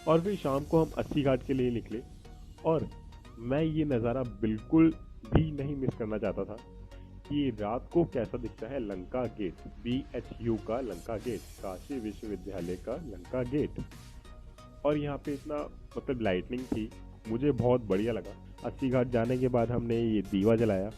और फिर शाम को हम अस्सी घाट के लिए निकले। और मैं ये नज़ारा बिल्कुल भी नहीं मिस करना चाहता था कि रात को कैसा दिखता है लंका गेट, BHU का लंका गेट, काशी विश्वविद्यालय का लंका गेट। और यहाँ पे इतना मतलब लाइटनिंग थी, मुझे बहुत बढ़िया लगा। अस्सी घाट जाने के बाद हमने ये दीवा जलाया।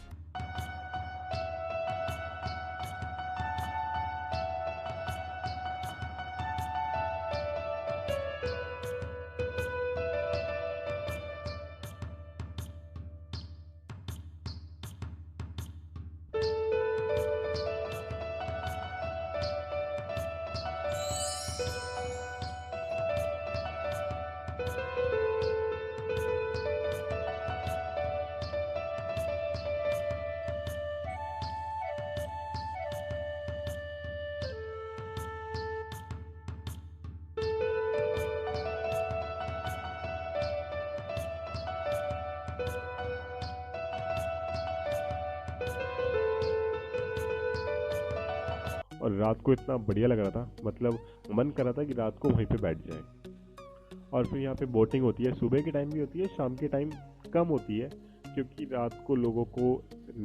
और रात को इतना बढ़िया लग रहा था, मतलब मन कर रहा था कि रात को वहीं पे बैठ जाए। और फिर यहाँ पे बोटिंग होती है, सुबह के टाइम भी होती है, शाम के टाइम कम होती है, क्योंकि रात को लोगों को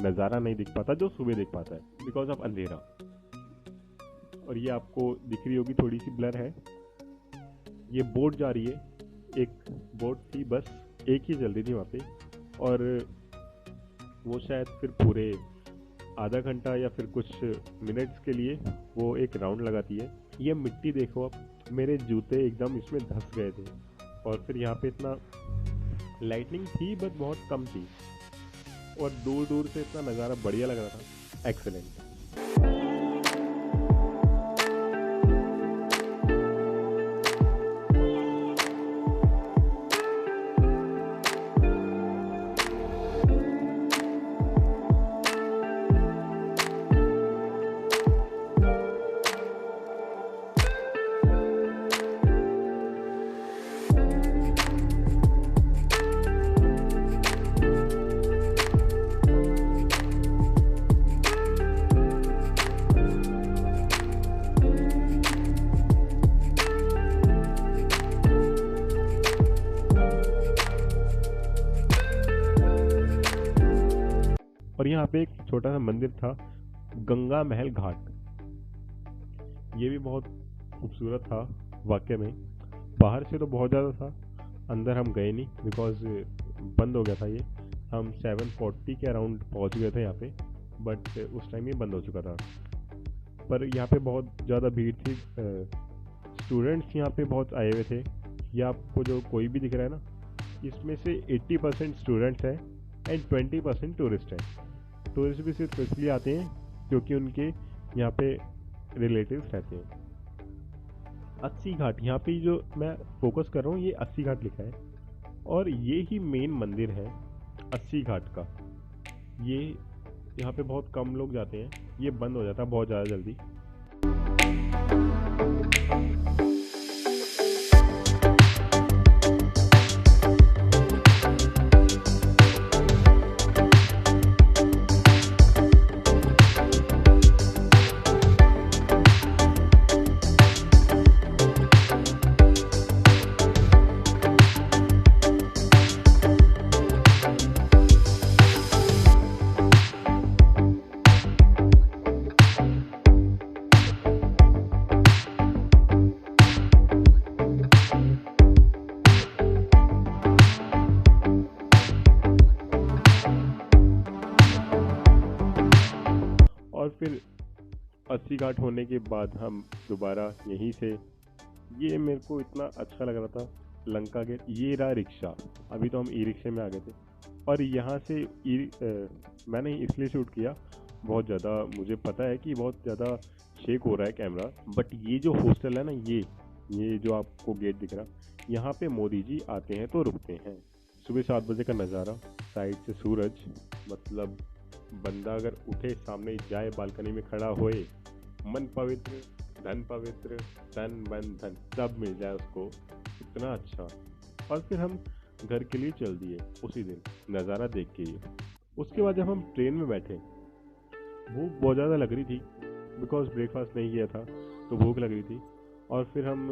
नज़ारा नहीं दिख पाता जो सुबह दिख पाता है, बिकॉज ऑफ अंधेरा। और ये आपको दिख रही होगी, थोड़ी सी ब्लर है। ये बोट जा रही है, एक बोट थी, बस एक ही चल रही थी वहाँ पे। और वो शायद फिर पूरे आधा घंटा या फिर कुछ मिनट्स के लिए वो एक राउंड लगाती है। ये मिट्टी देखो, अब मेरे जूते एकदम इसमें धंस गए थे। और फिर यहाँ पे इतना लाइटनिंग थी बट बहुत कम थी, और दूर दूर से इतना नज़ारा बढ़िया लग रहा था, एक्सेलेंट। और यहाँ पे एक छोटा सा मंदिर था, गंगा महल घाट। ये भी बहुत खूबसूरत था वाकई में। बाहर से तो बहुत ज़्यादा था, अंदर हम गए नहीं बिकॉज बंद हो गया था ये। हम 7:40 के अराउंड पहुँच गए थे यहाँ पे, बट उस टाइम ये बंद हो चुका था। पर यहाँ पे बहुत ज़्यादा भीड़ थी, स्टूडेंट्स यहाँ पे बहुत आए हुए थे। ये आपको जो कोई भी दिख रहा है ना, इसमें से 80% स्टूडेंट्स हैं एंड 20% टूरिस्ट हैं। टूरिस्ट भी सिर्फ इसलिए आते हैं क्योंकि उनके यहाँ पे रिलेटिव्स रहते हैं। अस्सी घाट, यहाँ पे जो मैं फोकस कर रहा हूँ, ये अस्सी घाट लिखा है, और ये ही मेन मंदिर है अस्सी घाट का। ये यहाँ पे बहुत कम लोग जाते हैं, ये बंद हो जाता है बहुत ज़्यादा जल्दी। और फिर अस्सी घाट होने के बाद हम दोबारा यहीं से, ये मेरे को इतना अच्छा लग रहा था लंका गेट। ये रहा रिक्शा, अभी तो हम ई रिक्शे में आ गए थे। और यहाँ से मैंने इसलिए शूट किया, बहुत ज़्यादा मुझे पता है कि बहुत ज़्यादा शेक हो रहा है कैमरा, बट ये जो हॉस्टल है ना, ये जो आपको गेट दिख रहा, यहाँ पे मोदी जी आते हैं तो रुकते हैं। सुबह 7 बजे का नज़ारा, साइड से सूरज, मतलब बंदा अगर उठे सामने जाए, बालकनी में खड़ा होए, मन पवित्र, धन पवित्र, तन मन धन सब मिल जाए उसको, इतना अच्छा। और फिर हम घर के लिए चल दिए उसी दिन नज़ारा देख के ही। उसके बाद जब हम ट्रेन में बैठे, भूख बहुत ज़्यादा लग रही थी बिकॉज ब्रेकफास्ट नहीं किया था, तो भूख लग रही थी। और फिर हम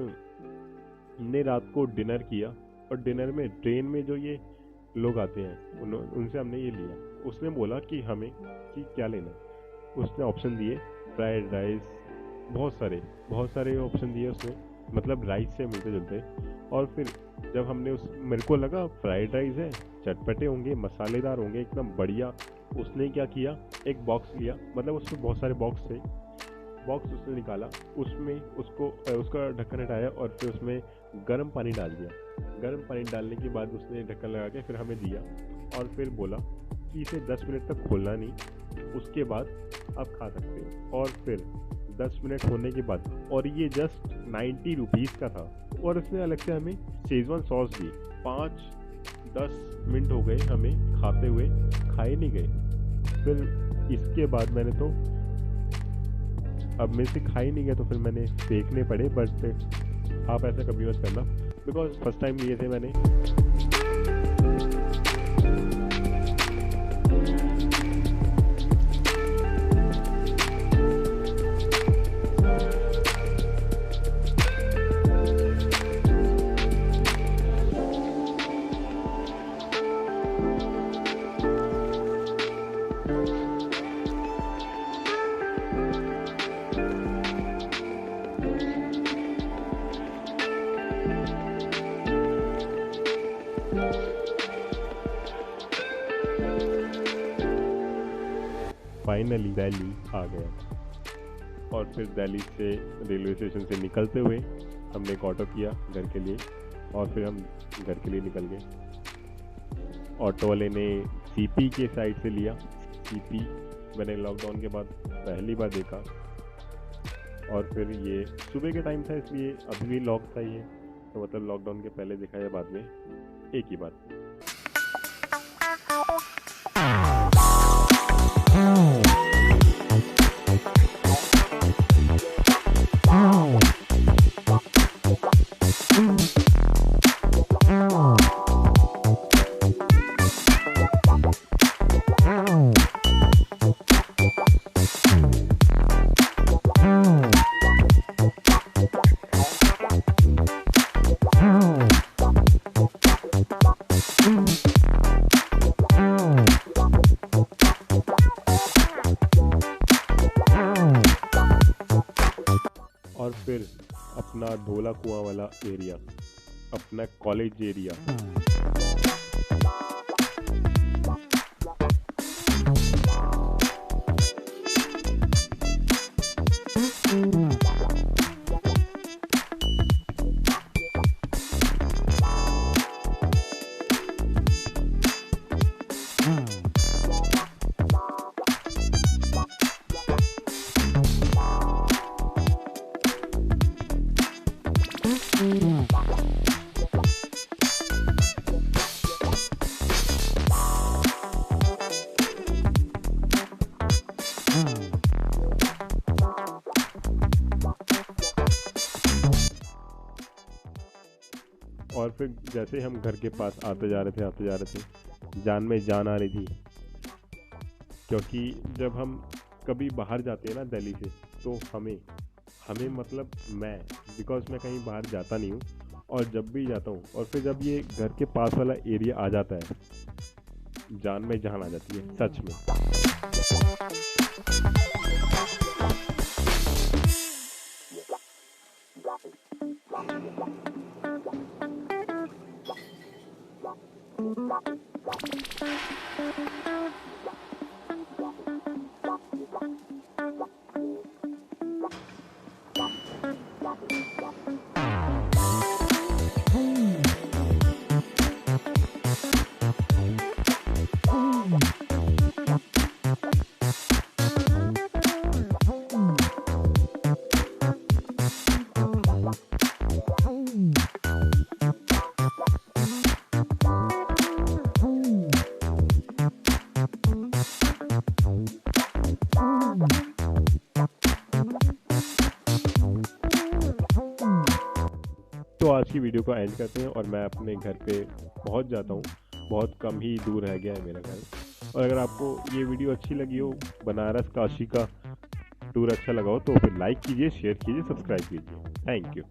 हमने रात को डिनर किया और डिनर में ट्रेन में जो ये लोग आते हैं उनसे हमने ये लिया। उसने बोला कि हमें कि क्या लेना है। उसने ऑप्शन दिए फ्राइड राइस, बहुत सारे ऑप्शन दिए उसने, मतलब राइस से मिलते जुलते। और फिर जब हमने मेरे को लगा फ्राइड राइस है, चटपटे होंगे, मसालेदार होंगे, एकदम बढ़िया। उसने क्या किया, एक बॉक्स लिया, मतलब उसमें बहुत सारे बॉक्स थे। बॉक्स उसने निकाला, उसमें उसका ढक्कन हटाया और फिर उसमें गर्म पानी डाल दिया। गर्म पानी डालने के बाद उसने ढक्कन लगा के फिर हमें दिया और फिर बोला कि इसे 10 मिनट तक खोलना नहीं, उसके बाद आप खा सकते हो। और फिर 10 मिनट होने के बाद, और ये जस्ट 90 रुपीज़ का था, और उसने अलग से हमें शेजवान सॉस दी। 5-10 मिनट हो गए हमें खाते हुए, खाए नहीं गए। फिर इसके बाद मैंने तो अब मेरे से खा ही नहीं गया, तो फिर मैंने फेंकने पड़े। बट आप ऐसा कभी मत करना, बिकॉज फर्स्ट टाइम लिए थे मैंने। फाइनली दिल्ली आ गया और फिर दिल्ली से रेलवे स्टेशन से निकलते हुए हमने एक ऑटो किया घर के लिए और फिर हम घर के लिए निकल गए। ऑटो वाले ने सीपी के साइड से लिया। सीपी मैंने लॉकडाउन के बाद पहली बार देखा और फिर ये सुबह के टाइम था, इसलिए अभी भी लॉक था ये, तो मतलब लॉकडाउन के पहले देखा या बाद में एक ही बात। और फिर अपना ढोला कुआं वाला एरिया, अपना कॉलेज एरिया। और फिर जैसे हम घर के पास आते जा रहे थे जान में जान आ रही थी, क्योंकि जब हम कभी बाहर जाते हैं ना दिल्ली से, तो हमें मतलब बिकॉज मैं कहीं बाहर जाता नहीं हूँ, और जब भी जाता हूँ और फिर जब ये घर के पास वाला एरिया आ जाता है, जान में जान आ जाती है सच में। तो आज की वीडियो को एंड करते हैं और मैं अपने घर पे पहुंच जाता हूं। बहुत कम ही दूर रह गया है मेरा घर। और अगर आपको ये वीडियो अच्छी लगी हो, बनारस काशी का टूर अच्छा लगा हो, तो फिर लाइक कीजिए, शेयर कीजिए, सब्सक्राइब कीजिए। Thank you.